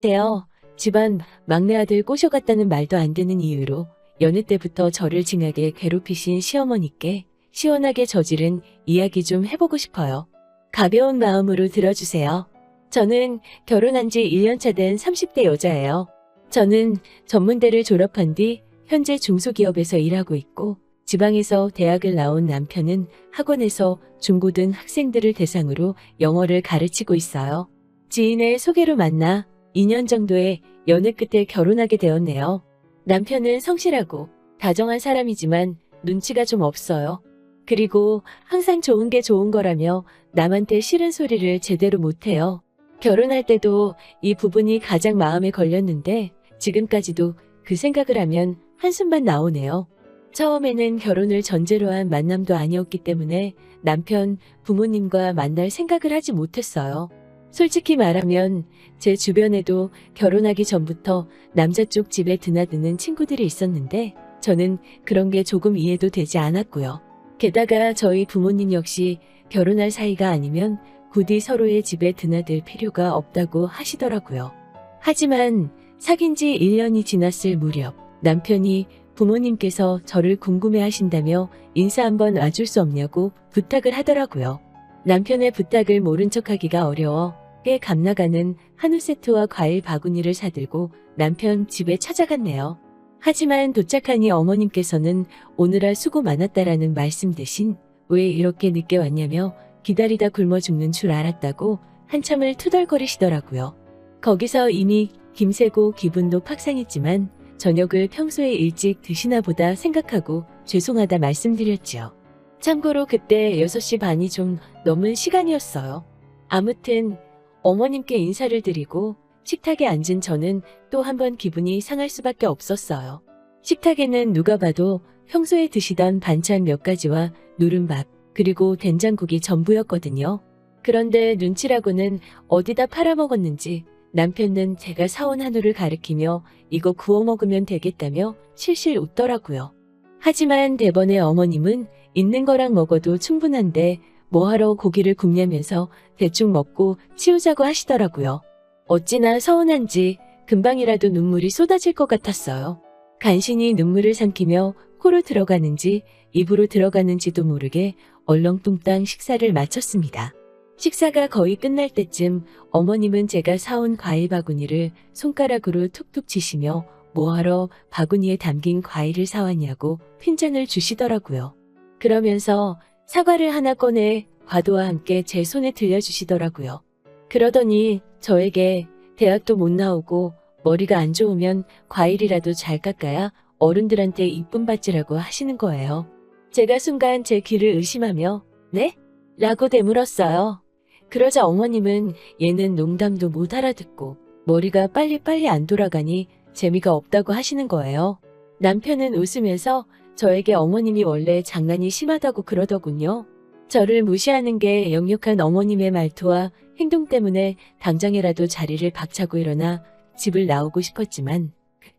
때요. 집안 막내 아들 꼬셔갔다는 말도 안 되는 이유로 여느 때부터 저를 징하게 괴롭히신 시어머니께 시원하게 저지른 이야기 좀 해보고 싶어요. 가벼운 마음으로 들어주세요. 저는 결혼한 지 1년차 된 30대 여자예요. 저는 전문대를 졸업한 뒤 현재 중소기업에서 일하고 있고 지방에서 대학을 나온 남편은 학원에서 중고등 학생들을 대상으로 영어를 가르치고 있어요. 지인의 소개로 만나 2년 정도의 연애 끝에 결혼하게 되었네요. 남편은 성실하고 다정한 사람이지만 눈치가 좀 없어요. 그리고 항상 좋은 게 좋은 거라며 남한테 싫은 소리를 제대로 못해요. 결혼할 때도 이 부분이 가장 마음에 걸렸는데 지금까지도 그 생각을 하면 한숨만 나오네요. 처음에는 결혼을 전제로 한 만남도 아니었기 때문에 남편 부모님과 만날 생각을 하지 못했어요. 솔직히 말하면 제 주변에도 결혼하기 전부터 남자 쪽 집에 드나드는 친구들이 있었는데 저는 그런 게 조금 이해도 되지 않았고요. 게다가 저희 부모님 역시 결혼할 사이가 아니면 굳이 서로의 집에 드나들 필요가 없다고 하시더라고요. 하지만 사귄 지 1년이 지났을 무렵 남편이 부모님께서 저를 궁금해 하신다며 인사 한번 와줄 수 없냐고 부탁을 하더라고요. 남편의 부탁을 모른 척하기가 어려워 꽤 값나가는 한우 세트와 과일 바구니를 사들고 남편 집에 찾아갔네요. 하지만 도착하니 어머님께서는 오늘아 수고 많았다라는 말씀 대신 왜 이렇게 늦게 왔냐며 기다리다 굶어 죽는 줄 알았다고 한참을 투덜거리시더라고요. 거기서 이미 김새고 기분도 팍상했지만 저녁을 평소에 일찍 드시나 보다 생각하고 죄송하다 말씀드렸지요. 참고로 그때 6시 반이 좀 넘은 시간이었어요. 아무튼 어머님께 인사를 드리고 식탁에 앉은 저는 또 한 번 기분이 상할 수밖에 없었어요. 식탁에는 누가 봐도 평소에 드시던 반찬 몇 가지와 누른밥 그리고 된장국이 전부였거든요. 그런데 눈치라고는 어디다 팔아먹었는지 남편은 제가 사온 한우를 가리키며 이거 구워 먹으면 되겠다며 실실 웃더라고요. 하지만 대번에 어머님은 있는 거랑 먹어도 충분한데 뭐하러 고기를 굽냐면서 대충 먹고 치우자고 하시더라고요. 어찌나 서운한지 금방이라도 눈물이 쏟아질 것 같았어요. 간신히 눈물을 삼키며 코로 들어가는지 입으로 들어가는지도 모르게 얼렁뚱땅 식사를 마쳤습니다. 식사가 거의 끝날 때쯤 어머님은 제가 사온 과일 바구니를 손가락으로 툭툭 치시며 뭐하러 바구니에 담긴 과일을 사왔냐고 핀잔을 주시더라고요. 그러면서 사과를 하나 꺼내 과도와 함께 제 손에 들려주시더라고요. 그러더니 저에게 대학도 못 나오고 머리가 안 좋으면 과일이라도 잘 깎아야 어른들한테 이쁨 받지라고 하시는 거예요. 제가 순간 제 귀를 의심하며 네? 라고 되물었어요. 그러자 어머님은 얘는 농담도 못 알아듣고 머리가 빨리빨리 안 돌아가니 재미가 없다고 하시는 거예요. 남편은 웃으면서 저에게 어머님이 원래 장난이 심하다고 그러더군요. 저를 무시하는 게 역력한 어머님의 말투와 행동 때문에 당장이라도 자리를 박차고 일어나 집을 나오고 싶었지만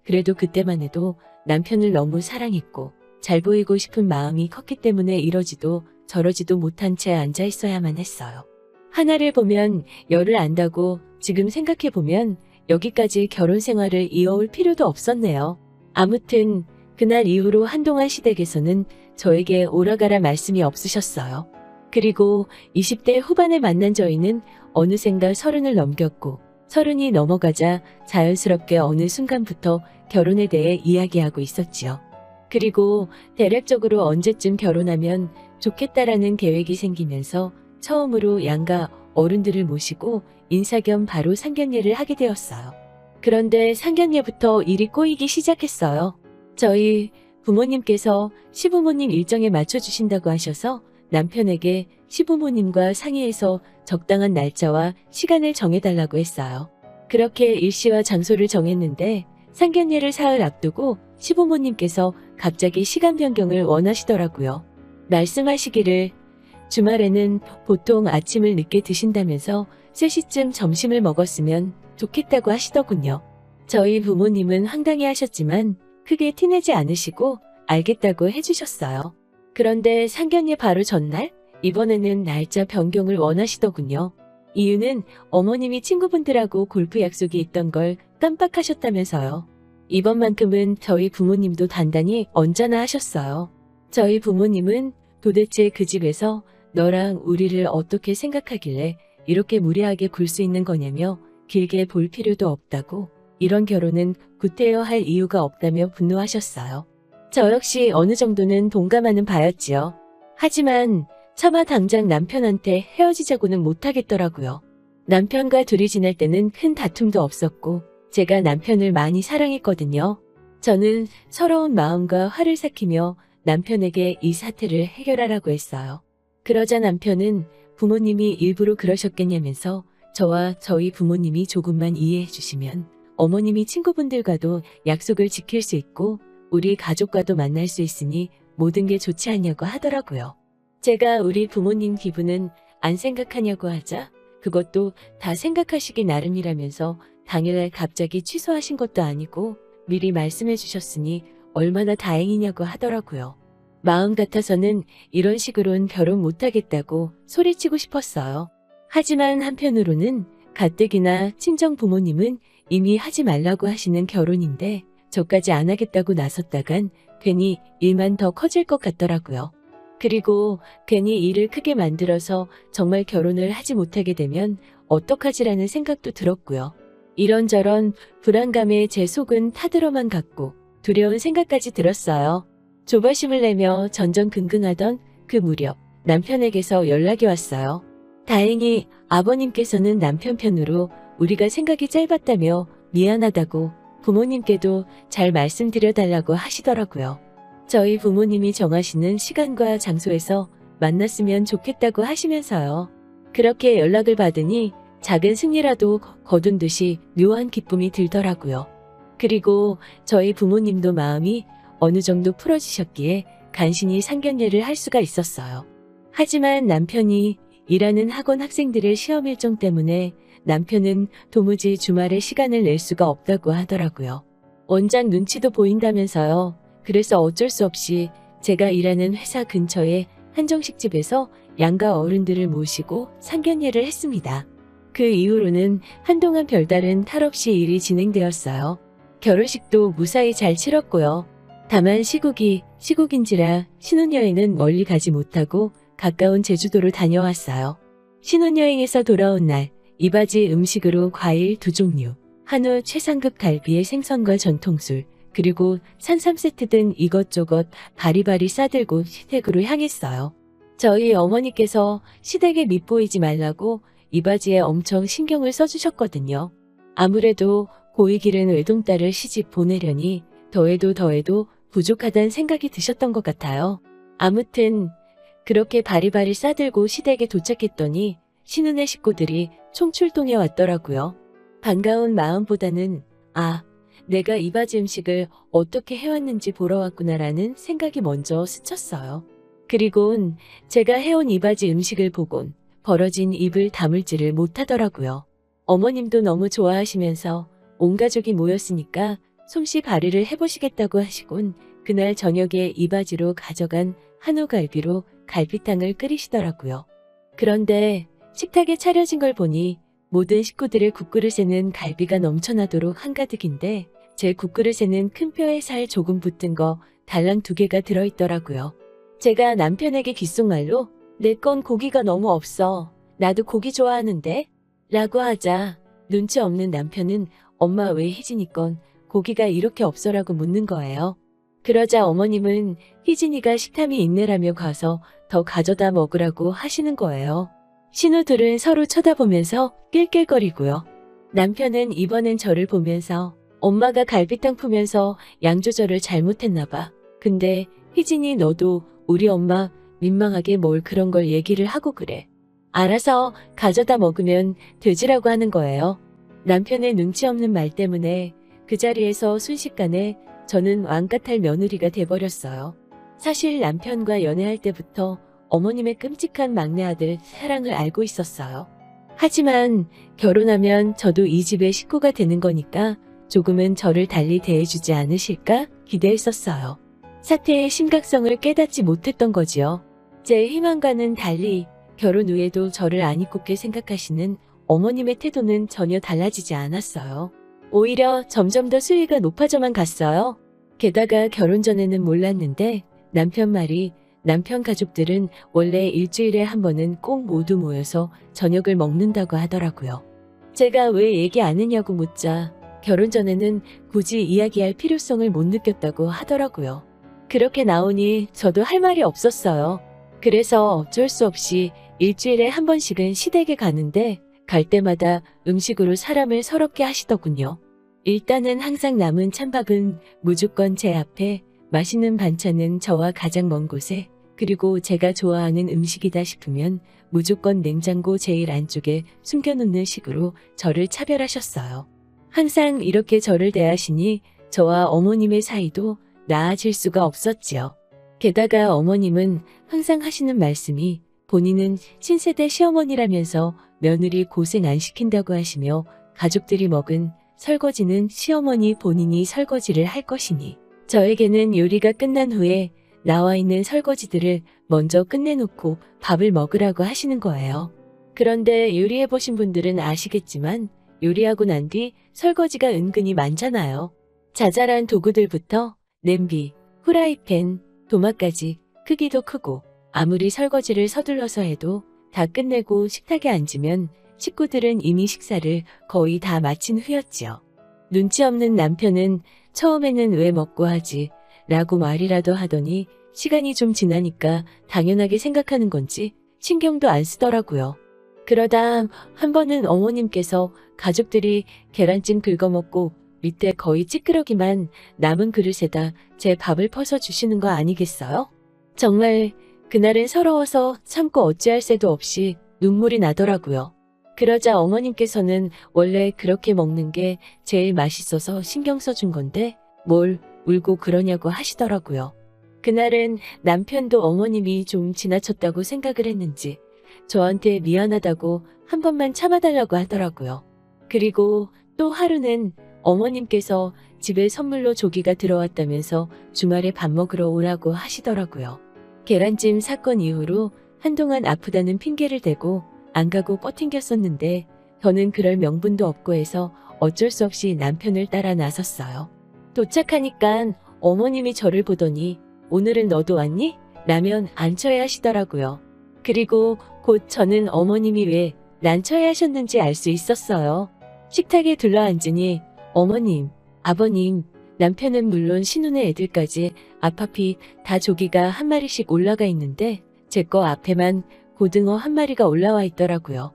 그래도 그때만 해도 남편을 너무 사랑했고 잘 보이고 싶은 마음이 컸기 때문에 이러지도 저러지도 못한 채 앉아 있어야만 했어요. 하나를 보면 열을 안다고 지금 생각해보면 여기까지 결혼 생활을 이어올 필요도 없었네요. 아무튼 그날 이후로 한동안 시댁에서는 저에게 오라가라 말씀이 없으셨어요. 그리고 20대 후반에 만난 저희는 어느샌가 30을 넘겼고 30이 넘어가자 자연스럽게 어느 순간부터 결혼에 대해 이야기하고 있었지요. 그리고 대략적으로 언제쯤 결혼하면 좋겠다라는 계획이 생기면서 처음으로 양가 어른들을 모시고 인사 겸 바로 상견례를 하게 되었어요. 그런데 상견례부터 일이 꼬이기 시작했어요. 저희 부모님께서 시부모님 일정에 맞춰주신다고 하셔서 남편에게 시부모님과 상의해서 적당한 날짜와 시간을 정해달라고 했어요. 그렇게 일시와 장소를 정했는데 상견례를 사흘 앞두고 시부모님께서 갑자기 시간 변경을 원하시더라고요. 말씀하시기를 주말에는 보통 아침을 늦게 드신다면서 3시쯤 점심을 먹었으면 좋겠다고 하시더군요. 저희 부모님은 황당해 하셨지만 크게 티내지 않으시고 알겠다고 해주셨어요. 그런데 상견례 바로 전날 이번에는 날짜 변경을 원하시더군요. 이유는 어머님이 친구분들하고 골프 약속이 있던 걸 깜빡하셨다면서요. 이번만큼은 저희 부모님도 단단히 언짢아 하셨어요. 저희 부모님은 도대체 그 집에서 너랑 우리를 어떻게 생각하길래 이렇게 무례하게 굴 수 있는 거냐며 길게 볼 필요도 없다고, 이런 결혼은 구태여 할 이유가 없다며 분노하셨어요. 저 역시 어느 정도는 동감하는 바였지요. 하지만 차마 당장 남편한테 헤어지자고는 못하겠더라고요. 남편과 둘이 지낼 때는 큰 다툼도 없었고 제가 남편을 많이 사랑했거든요. 저는 서러운 마음과 화를 삭히며 남편에게 이 사태를 해결하라고 했어요. 그러자 남편은 부모님이 일부러 그러셨겠냐면서 저와 저희 부모님이 조금만 이해해 주시면 어머님이 친구분들과도 약속을 지킬 수 있고 우리 가족과도 만날 수 있으니 모든 게 좋지 않냐고 하더라고요. 제가 우리 부모님 기분은 안 생각하냐고 하자 그것도 다 생각하시기 나름이라면서 당일날 갑자기 취소하신 것도 아니고 미리 말씀해 주셨으니 얼마나 다행이냐고 하더라고요. 마음 같아서는 이런 식으로는 결혼 못하겠다고 소리치고 싶었어요. 하지만 한편으로는 가뜩이나 친정 부모님은 이미 하지 말라고 하시는 결혼인데 저까지 안 하겠다고 나섰다간 괜히 일만 더 커질 것 같더라고요. 그리고 괜히 일을 크게 만들어서 정말 결혼을 하지 못하게 되면 어떡하지라는 생각도 들었고요. 이런저런 불안감에 제 속은 타들어만 갔고 두려운 생각까지 들었어요. 조바심을 내며 전전긍긍하던 그 무렵 남편에게서 연락이 왔어요. 다행히 아버님께서는 남편 편으로 우리가 생각이 짧았다며 미안하다고 부모님께도 잘 말씀드려달라고 하시더라고요. 저희 부모님이 정하시는 시간과 장소에서 만났으면 좋겠다고 하시면서요. 그렇게 연락을 받으니 작은 승리라도 거둔 듯이 묘한 기쁨이 들더라고요. 그리고 저희 부모님도 마음이 어느 정도 풀어지셨기에 간신히 상견례를 할 수가 있었어요. 하지만 남편이 일하는 학원 학생들의 시험 일정 때문에 남편은 도무지 주말에 시간을 낼 수가 없다고 하더라고요. 원장 눈치도 보인다면서요. 그래서 어쩔 수 없이 제가 일하는 회사 근처의 한정식집에서 양가 어른들을 모시고 상견례를 했습니다. 그 이후로는 한동안 별다른 탈 없이 일이 진행되었어요. 결혼식도 무사히 잘 치렀고요. 다만 시국인지라 신혼여행은 멀리 가지 못하고 가까운 제주도로 다녀왔어요. 신혼여행에서 돌아온 날 이바지 음식으로 과일 2종류, 한우 최상급 갈비에 생선과 전통술, 그리고 산삼 세트 등 이것저것 바리바리 싸들고 시댁으로 향했어요. 저희 어머니께서 시댁에 밉보이지 말라고 이바지에 엄청 신경을 써주셨거든요. 아무래도 고이 기른 외동딸을 시집 보내려니 더해도 부족하다는 생각이 드셨던 것 같아요. 아무튼 그렇게 바리바리 싸들고 시댁에 도착했더니 신혼의 식구들이 총출동해 왔더라고요. 반가운 마음보다는 내가 이바지 음식을 어떻게 해왔는지 보러 왔구나라는 생각이 먼저 스쳤어요. 그리곤 제가 해온 이바지 음식을 보곤 벌어진 입을 다물지를 못하더라고요. 어머님도 너무 좋아하시면서 온 가족이 모였으니까 솜씨 발휘를 해보시겠다고 하시곤 그날 저녁에 이바지로 가져간 한우갈비로 갈비탕을 끓이시더라고요. 그런데 식탁에 차려진 걸 보니 모든 식구들의 국그릇에는 갈비가 넘쳐나도록 한가득인데 제 국그릇에는 큰 뼈에 살 조금 붙은 거 달랑 2개가 들어있더라고요. 제가 남편에게 귓속말로 내 건 고기가 너무 없어. 나도 고기 좋아하는데? 라고 하자 눈치 없는 남편은 엄마 왜 혜진이 건 고기가 이렇게 없어라고 묻는 거예요. 그러자 어머님은 혜진이가 식탐이 있네라며 가서 더 가져다 먹으라고 하시는 거예요. 신우들은 서로 쳐다보면서 낄낄거리고요. 남편은 이번엔 저를 보면서 엄마가 갈비탕 푸면서 양 조절을 잘못했나 봐. 근데 혜진이 너도 우리 엄마 민망하게 뭘 그런 걸 얘기를 하고 그래. 알아서 가져다 먹으면 되지라고 하는 거예요. 남편의 눈치 없는 말 때문에 그 자리에서 순식간에 저는 왕같을 며느리가 돼버렸어요. 사실 남편과 연애할 때부터 어머님의 끔찍한 막내 아들 사랑을 알고 있었어요. 하지만 결혼하면 저도 이 집의 식구가 되는 거니까 조금은 저를 달리 대해주지 않으실까 기대했었어요. 사태의 심각성을 깨닫지 못했던 거지요. 제 희망과는 달리 결혼 후에도 저를 안 이롭게 생각하시는 어머님의 태도는 전혀 달라지지 않았어요. 오히려 점점 더 수위가 높아져만 갔어요. 게다가 결혼 전에는 몰랐는데 남편 가족들은 원래 일주일에 한 번은 꼭 모두 모여서 저녁을 먹는다고 하더라고요. 제가 왜 얘기 안 했냐고 묻자 결혼 전에는 굳이 이야기할 필요성을 못 느꼈다고 하더라고요. 그렇게 나오니 저도 할 말이 없었어요. 그래서 어쩔 수 없이 일주일에 한 번씩은 시댁에 가는데 갈 때마다 음식으로 사람을 서럽게 하시더군요. 일단은 항상 남은 찬밥은 무조건 제 앞에, 맛있는 반찬은 저와 가장 먼 곳에, 그리고 제가 좋아하는 음식이다 싶으면 무조건 냉장고 제일 안쪽에 숨겨놓는 식으로 저를 차별하셨어요. 항상 이렇게 저를 대하시니 저와 어머님의 사이도 나아질 수가 없었지요. 게다가 어머님은 항상 하시는 말씀이 본인은 신세대 시어머니라면서 며느리 고생 안 시킨다고 하시며 가족들이 먹은 설거지는 시어머니 본인이 설거지를 할 것이니 저에게는 요리가 끝난 후에 나와 있는 설거지들을 먼저 끝내놓고 밥을 먹으라고 하시는 거예요. 그런데 요리해보신 분들은 아시겠지만 요리하고 난 뒤 설거지가 은근히 많잖아요. 자잘한 도구들부터 냄비, 후라이팬, 도마까지 크기도 크고 아무리 설거지를 서둘러서 해도 다 끝내고 식탁에 앉으면 식구들은 이미 식사를 거의 다 마친 후였지요. 눈치 없는 남편은 처음에는 왜 먹고 하지? 라고 말이라도 하더니 시간이 좀 지나니까 당연하게 생각하는 건지 신경도 안 쓰더라고요. 그러다 한 번은 어머님께서 가족들이 계란찜 긁어먹고 밑에 거의 찌끄러기만 남은 그릇에다 제 밥을 퍼서 주시는 거 아니겠어요? 정말 그날은 서러워서 참고 어찌할 새도 없이 눈물이 나더라고요. 그러자 어머님께서는 원래 그렇게 먹는 게 제일 맛있어서 신경 써준 건데 뭘 울고 그러냐고 하시더라고요. 그날은 남편도 어머님이 좀 지나쳤다고 생각을 했는지 저한테 미안하다고 한 번만 참아달라고 하더라고요. 그리고 또 하루는 어머님께서 집에 선물로 조기가 들어왔다면서 주말에 밥 먹으러 오라고 하시더라고요. 계란찜 사건 이후로 한동안 아프다는 핑계를 대고 안 가고 뻗팅겼었는데 저는 그럴 명분도 없고 해서 어쩔 수 없이 남편을 따라 나섰어요. 도착하니까 어머님이 저를 보더니 오늘은 너도 왔니? 라면 안 쳐야 하시더라고요. 그리고 곧 저는 어머님이 왜 난처해 하셨는지 알 수 있었어요. 식탁에 둘러앉으니 어머님, 아버님, 남편은 물론 신혼의 애들까지 앞앞이 다 조기가 한 마리씩 올라가 있는데 제 거 앞에만 고등어 한 마리가 올라와 있더라고요.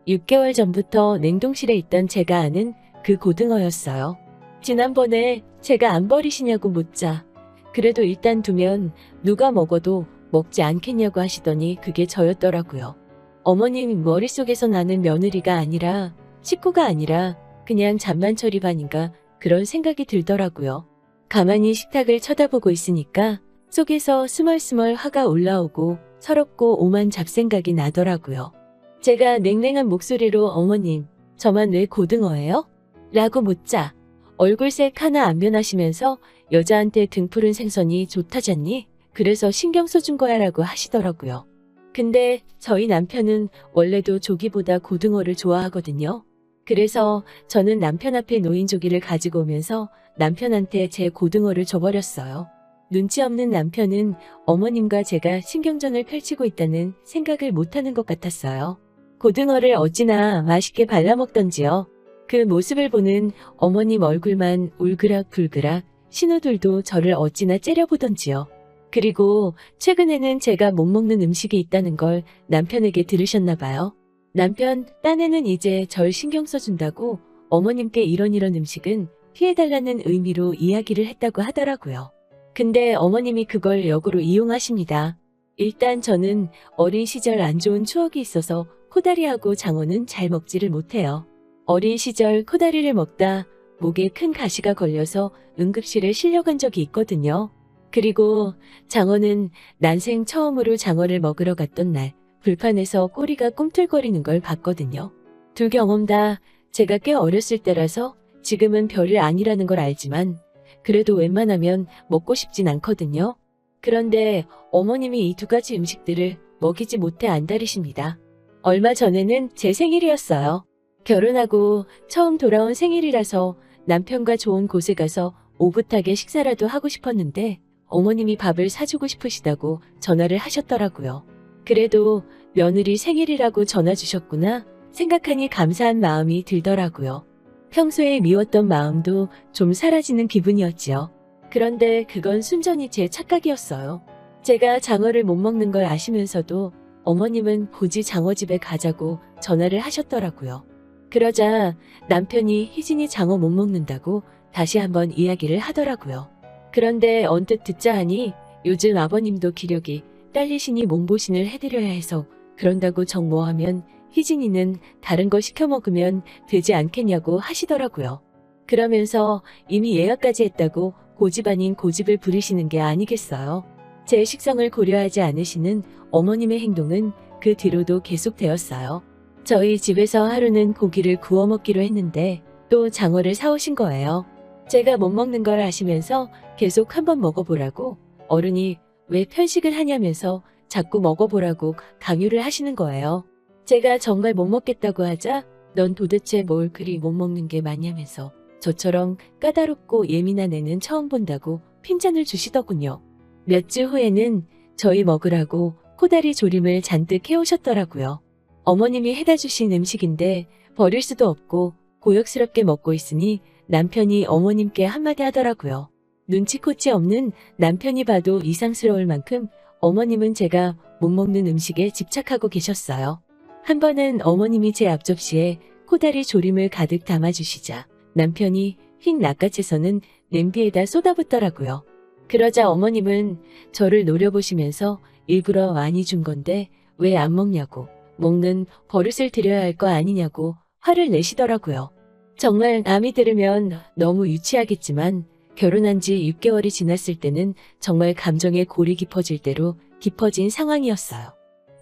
6개월 전부터 냉동실에 있던 제가 아는 그 고등어였어요. 지난번에 제가 안 버리시냐고 묻자 그래도 일단 두면 누가 먹어도 먹지 않겠냐고 하시더니 그게 저였더라고요. 어머님 머릿속에서 나는 며느리가 아니라 식구가 아니라 그냥 잔만처리 반인가 그런 생각이 들더라고요. 가만히 식탁을 쳐다보고 있으니까 속에서 스멀스멀 화가 올라오고 서럽고 오만 잡생각이 나더라고요. 제가 냉랭한 목소리로 어머님, 저만 왜 고등어예요? 라고 묻자 얼굴색 하나 안 변하시면서 여자한테 등푸른 생선이 좋다잖니? 그래서 신경 써준 거야 라고 하시더라고요. 근데 저희 남편은 원래도 조기보다 고등어를 좋아하거든요. 그래서 저는 남편 앞에 놓인 조기를 가지고 오면서 남편한테 제 고등어를 줘버렸어요. 눈치 없는 남편은 어머님과 제가 신경전을 펼치고 있다는 생각을 못하는 것 같았어요. 고등어를 어찌나 맛있게 발라먹던지요. 그 모습을 보는 어머님 얼굴만 울그락불그락 신우들도 저를 어찌나 째려보던지요. 그리고 최근에는 제가 못 먹는 음식이 있다는 걸 남편에게 들으셨나 봐요. 남편, 딴에는 이제 절 신경 써준다고 어머님께 이런 음식은 피해달라는 의미로 이야기를 했다고 하더라고요. 근데 어머님이 그걸 역으로 이용하십니다. 일단 저는 어린 시절 안 좋은 추억이 있어서 코다리하고 장어는 잘 먹지를 못해요. 어린 시절 코다리를 먹다 목에 큰 가시가 걸려서 응급실에 실려간 적이 있거든요. 그리고 장어는 난생 처음으로 장어를 먹으러 갔던 날 불판에서 꼬리가 꿈틀거리는 걸 봤거든요. 두 경험 다 제가 꽤 어렸을 때라서 지금은 별일 아니라는 걸 알지만 그래도 웬만하면 먹고 싶진 않거든요. 그런데 어머님이 이 두 가지 음식들을 먹이지 못해 안달이십니다. 얼마 전에는 제 생일이었어요. 결혼하고 처음 돌아온 생일이라서 남편과 좋은 곳에 가서 오붓하게 식사라도 하고 싶었는데 어머님이 밥을 사주고 싶으시다고 전화를 하셨더라고요. 그래도 며느리 생일이라고 전화 주셨구나 생각하니 감사한 마음이 들더라고요. 평소에 미웠던 마음도 좀 사라지는 기분이었지요. 그런데 그건 순전히 제 착각이었어요. 제가 장어를 못 먹는 걸 아시면서도 어머님은 굳이 장어집에 가자고 전화를 하셨더라고요. 그러자 남편이 희진이 장어 못 먹는다고 다시 한번 이야기를 하더라고요. 그런데 언뜻 듣자 하니 요즘 아버님도 기력이 딸리시니 몸보신을 해드려야 해서 그런다고 정모하면 희진이는 다른 거 시켜 먹으면 되지 않겠냐고 하시더라고요. 그러면서 이미 예약까지 했다고 고집 아닌 고집을 부리시는 게 아니겠어요. 제 식성을 고려하지 않으시는 어머님의 행동은 그 뒤로도 계속되었어요. 저희 집에서 하루는 고기를 구워 먹기로 했는데 또 장어를 사오신 거예요. 제가 못 먹는 걸 아시면서 계속 한번 먹어보라고 어른이 왜 편식을 하냐면서 자꾸 먹어보라고 강요를 하시는 거예요. 제가 정말 못 먹겠다고 하자 넌 도대체 뭘 그리 못 먹는 게 많냐면서 저처럼 까다롭고 예민한 애는 처음 본다고 핀잔을 주시더군요. 몇 주 후에는 저희 먹으라고 코다리 조림을 잔뜩 해오셨더라고요. 어머님이 해다 주신 음식인데 버릴 수도 없고 고역스럽게 먹고 있으니 남편이 어머님께 한마디 하더라고요. 눈치코치 없는 남편이 봐도 이상스러울 만큼 어머님은 제가 못 먹는 음식에 집착하고 계셨어요. 한 번은 어머님이 제 앞접시에 코다리 조림을 가득 담아주시자 남편이 흰 낚아채서는 냄비에다 쏟아붓더라고요. 그러자 어머님은 저를 노려보시면서 일부러 많이 준 건데 왜 안 먹냐고 먹는 버릇을 들여야 할 거 아니냐고 화를 내시더라고요. 정말 남이 들으면 너무 유치하겠지만 결혼한 지 6개월이 지났을 때는 정말 감정에 골이 깊어질 대로 깊어진 상황이었어요.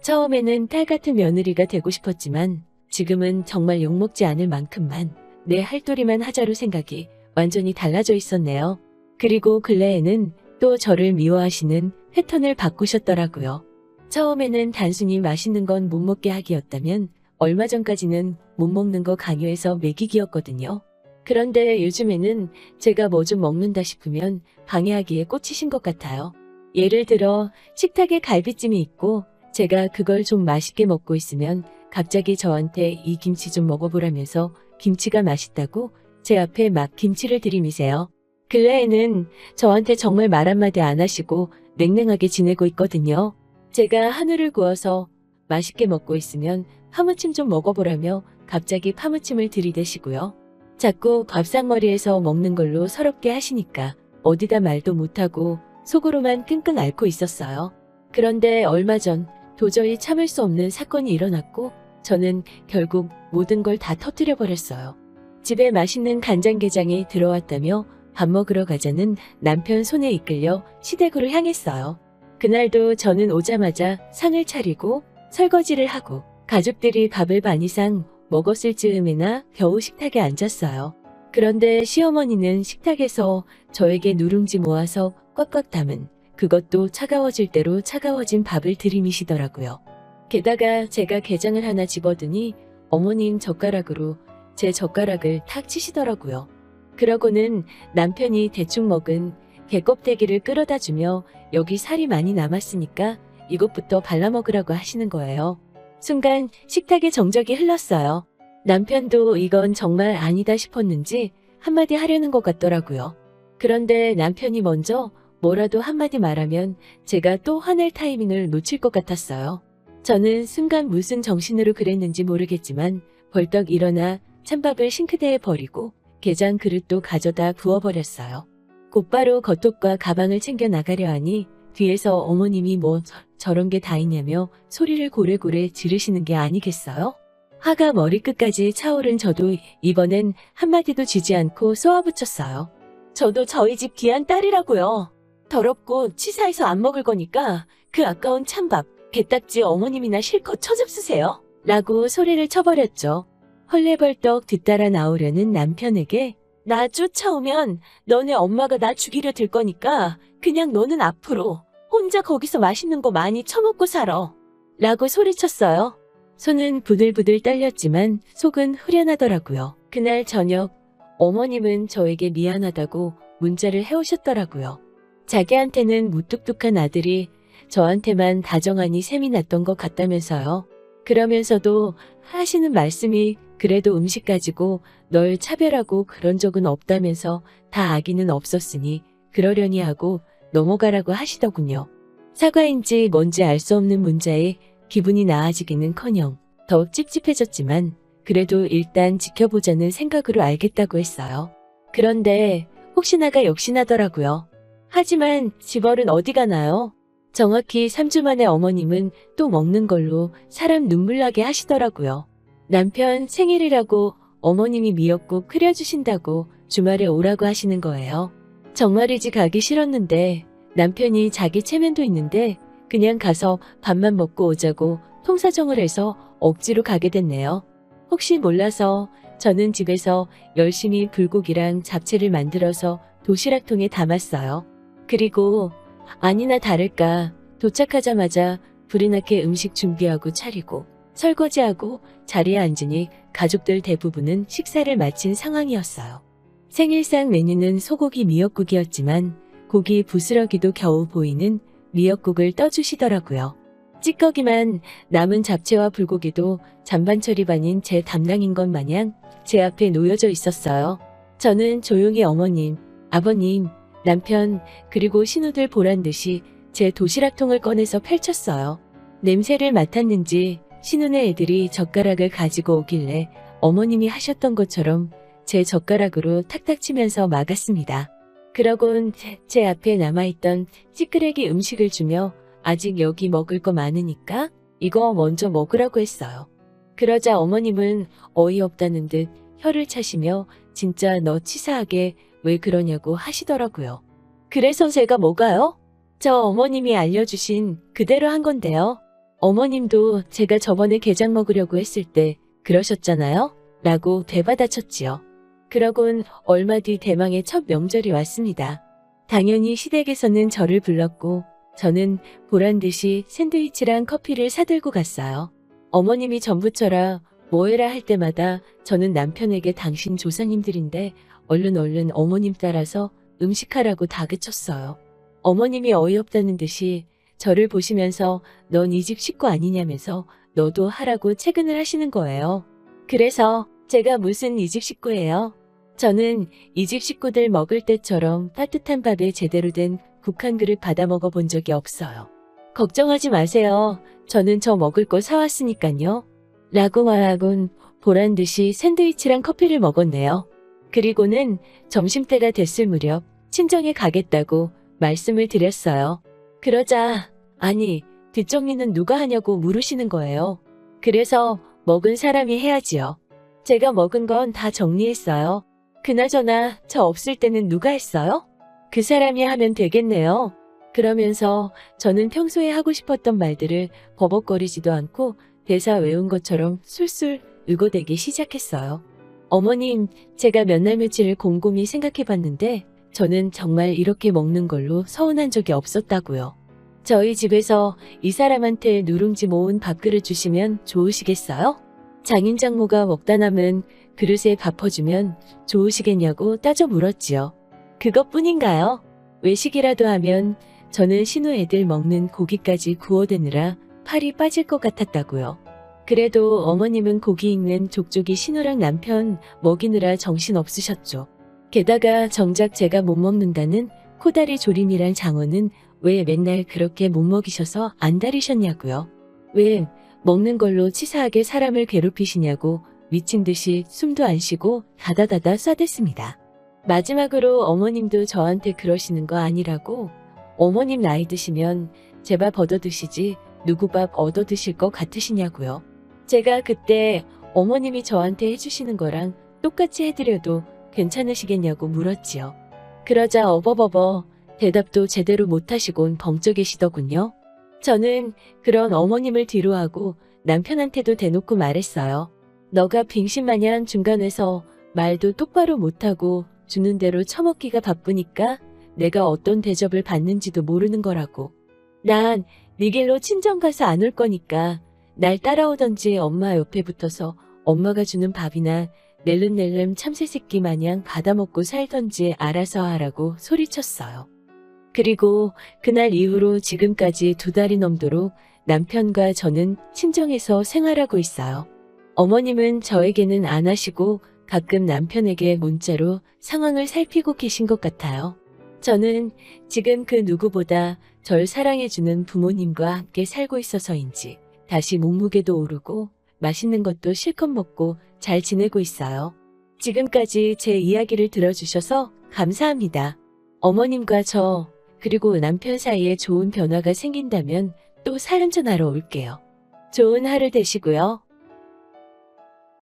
처음에는 딸 같은 며느리가 되고 싶었지만 지금은 정말 욕먹지 않을 만큼만 내 할도리만 하자로 생각이 완전히 달라져 있었네요. 그리고 근래에는 또 저를 미워하시는 패턴을 바꾸셨더라고요. 처음에는 단순히 맛있는 건 못 먹게 하기였다면 얼마 전까지는 못 먹는 거 강요해서 먹이기였거든요. 그런데 요즘에는 제가 뭐 좀 먹는다 싶으면 방해하기에 꽂히신 것 같아요. 예를 들어 식탁에 갈비찜이 있고 제가 그걸 좀 맛있게 먹고 있으면 갑자기 저한테 이 김치 좀 먹어보라면서 김치가 맛있다고 제 앞에 막 김치를 들이미세요. 근래에는 저한테 정말 말 한마디 안 하시고 냉랭하게 지내고 있거든요. 제가 한우를 구워서 맛있게 먹고 있으면 파무침 좀 먹어보라며 갑자기 파무침을 들이대시고요. 자꾸 밥상머리에서 먹는 걸로 서럽게 하시니까 어디다 말도 못하고 속으로만 끙끙 앓고 있었어요. 그런데 얼마 전 도저히 참을 수 없는 사건이 일어났고 저는 결국 모든 걸 다 터뜨려버렸어요. 집에 맛있는 간장게장이 들어왔다며 밥 먹으러 가자는 남편 손에 이끌려 시댁으로 향했어요. 그날도 저는 오자마자 상을 차리고 설거지를 하고 가족들이 밥을 반 이상 먹었을 즈음에나 겨우 식탁에 앉았어요. 그런데 시어머니는 식탁에서 저에게 누룽지 모아서 꽉꽉 담은 그것도 차가워질 대로 차가워진 밥을 들이미시더라고요. 게다가 제가 게장을 하나 집어드니 어머님 젓가락으로 제 젓가락을 탁 치시더라고요. 그러고는 남편이 대충 먹은 게껍데기를 끌어다 주며 여기 살이 많이 남았으니까 이것부터 발라먹으라고 하시는 거예요. 순간 식탁에 정적이 흘렀어요. 남편도 이건 정말 아니다 싶었는지 한마디 하려는 것 같더라고요. 그런데 남편이 먼저 뭐라도 한마디 말하면 제가 또 화낼 타이밍을 놓칠 것 같았어요. 저는 순간 무슨 정신으로 그랬는지 모르겠지만 벌떡 일어나 찬밥을 싱크대에 버리고 게장 그릇도 가져다 부어버렸어요. 곧바로 겉옷과 가방을 챙겨 나가려 하니 뒤에서 어머님이 뭐 저런 게 다 있냐며 소리를 고래고래 지르시는 게 아니겠어요? 화가 머리끝까지 차오른 저도 이번엔 한마디도 주지 않고 쏘아붙였어요. 저도 저희 집 귀한 딸이라고요. 더럽고 치사해서 안 먹을 거니까 그 아까운 찬밥, 게딱지 어머님이나 실컷 처잡수세요. 라고 소리를 쳐버렸죠. 헐레벌떡 뒤따라 나오려는 남편에게 나 쫓아오면 너네 엄마가 나 죽이려 들 거니까 그냥 너는 앞으로 혼자 거기서 맛있는 거 많이 처먹고 살아. 라고 소리쳤어요. 손은 부들부들 떨렸지만 속은 후련하더라고요. 그날 저녁 어머님은 저에게 미안하다고 문자를 해오셨더라고요. 자기한테는 무뚝뚝한 아들이 저한테만 다정하니 셈이 났던 것 같다면서요. 그러면서도 하시는 말씀이 그래도 음식 가지고 널 차별하고 그런 적은 없다면서 다 악의는 없었으니 그러려니 하고 넘어가라고 하시더군요. 사과인지 뭔지 알 수 없는 문자에 기분이 나아지기는커녕 더 찝찝해졌지만 그래도 일단 지켜보자는 생각으로 알겠다고 했어요. 그런데 혹시나가 역시나더라고요. 하지만 집얼은 어디 가나요? 정확히 3주 만에 어머님은 또 먹는 걸로 사람 눈물 나게 하시더라고요. 남편 생일이라고 어머님이 미역국 끓여주신다고 주말에 오라고 하시는 거예요. 정말이지 가기 싫었는데 남편이 자기 체면도 있는데 그냥 가서 밥만 먹고 오자고 통사정을 해서 억지로 가게 됐네요. 혹시 몰라서 저는 집에서 열심히 불고기랑 잡채를 만들어서 도시락통에 담았어요. 그리고 아니나 다를까 도착하자마자 불이 나게 음식 준비하고 차리고 설거지하고 자리에 앉으니 가족들 대부분은 식사를 마친 상황이었어요. 생일상 메뉴는 소고기 미역국이었지만 고기 부스러기도 겨우 보이는 미역국을 떠주시더라고요. 찌꺼기만 남은 잡채와 불고기도 잔반 처리 반인 제 담당인 것 마냥 제 앞에 놓여져 있었어요. 저는 조용히 어머님, 아버님, 남편 그리고 신우들 보란 듯이 제 도시락통을 꺼내서 펼쳤어요. 냄새를 맡았는지 신우네 애들이 젓가락을 가지고 오길래 어머님이 하셨던 것처럼 제 젓가락으로 탁탁 치면서 막았습니다. 그러곤 제 앞에 남아있던 찌끄레기 음식을 주며 아직 여기 먹을 거 많으니까 이거 먼저 먹으라고 했어요. 그러자 어머님은 어이없다는 듯 혀를 차시며 진짜 너 치사하게 왜 그러냐고 하시더라고요. 그래서 제가 뭐가요? 저 어머님이 알려주신 그대로 한 건데요. 어머님도 제가 저번에 게장 먹으려고 했을 때 그러셨잖아요? 라고 되받아쳤지요. 그러곤 얼마 뒤 대망의 첫 명절이 왔습니다. 당연히 시댁에서는 저를 불렀고 저는 보란듯이 샌드위치랑 커피를 사들고 갔어요. 어머님이 전부쳐라 뭐해라 할 때마다 저는 남편에게 당신 조상님들인데 얼른 어머님 따라서 음식하라고 다그쳤어요. 어머님이 어이없다는 듯이 저를 보시면서 넌 이 집 식구 아니냐면서 너도 하라고 채근을 하시는 거예요. 그래서 제가 무슨 이 집 식구예요? 저는 이 집 식구들 먹을 때처럼 따뜻한 밥에 제대로 된 국 한 그릇 받아 먹어본 적이 없어요. 걱정하지 마세요. 저는 저 먹을 거 사왔으니까요. 라고 말하곤 보란듯이 샌드위치랑 커피를 먹었네요. 그리고는 점심때가 됐을 무렵 친정에 가겠다고 말씀을 드렸어요. 그러자 아니 뒷정리는 누가 하냐고 물으시는 거예요. 그래서 먹은 사람이 해야지요. 제가 먹은 건 다 정리했어요. 그나저나 저 없을 때는 누가 했어요? 그 사람이 하면 되겠네요. 그러면서 저는 평소에 하고 싶었던 말들을 버벅거리지도 않고 대사 외운 것처럼 술술 의고대기 시작했어요. 어머님, 제가 몇 날 며칠을 곰곰이 생각해봤는데 저는 정말 이렇게 먹는 걸로 서운한 적이 없었다고요. 저희 집에서 이 사람한테 누룽지 모은 밥그릇 주시면 좋으시겠어요? 장인장모가 먹다 남은 그릇에 밥 퍼주면 좋으시겠냐고 따져 물었지요. 그것뿐인가요? 외식이라도 하면 저는 신우 애들 먹는 고기까지 구워대느라 팔이 빠질 것 같았다고요. 그래도 어머님은 고기 익는 족족이 신우랑 남편 먹이느라 정신 없으셨죠. 게다가 정작 제가 못 먹는다는 코다리 조림이란 장어는 왜 맨날 그렇게 못 먹이셔서 안달이셨냐고요. 왜 먹는 걸로 치사하게 사람을 괴롭히시냐고 미친 듯이 숨도 안 쉬고 다다다다 쏴댔습니다. 마지막으로 어머님도 저한테 그러시는 거 아니라고 어머님 나이 드시면 제 밥 얻어 드시지 누구 밥 얻어 드실 것 같으시냐고요. 제가 그때 어머님이 저한테 해주시는 거랑 똑같이 해드려도 괜찮으시겠냐고 물었지요. 그러자 어버버버 대답도 제대로 못하시곤 벙쪄 계시더군요. 저는 그런 어머님을 뒤로하고 남편한테도 대놓고 말했어요. 너가 빙신마냥 중간에서 말도 똑바로 못하고 주는 대로 처먹기가 바쁘니까 내가 어떤 대접을 받는지도 모르는 거라고. 난 네 길로 친정 가서 안 올 거니까 날 따라오던지 엄마 옆에 붙어서 엄마가 주는 밥이나 낼름낼름 참새새끼 마냥 받아먹고 살던지 알아서 하라고 소리쳤어요. 그리고 그날 이후로 지금까지 2달이 넘도록 남편과 저는 친정에서 생활하고 있어요. 어머님은 저에게는 안 하시고 가끔 남편에게 문자로 상황을 살피고 계신 것 같아요. 저는 지금 그 누구보다 절 사랑해주는 부모님과 함께 살고 있어서인지 다시 몸무게도 오르고 맛있는 것도 실컷 먹고 잘 지내고 있어요. 지금까지 제 이야기를 들어주셔서 감사합니다. 어머님과 저 그리고 남편 사이에 좋은 변화가 생긴다면 또 사연 전하러 올게요. 좋은 하루 되시고요.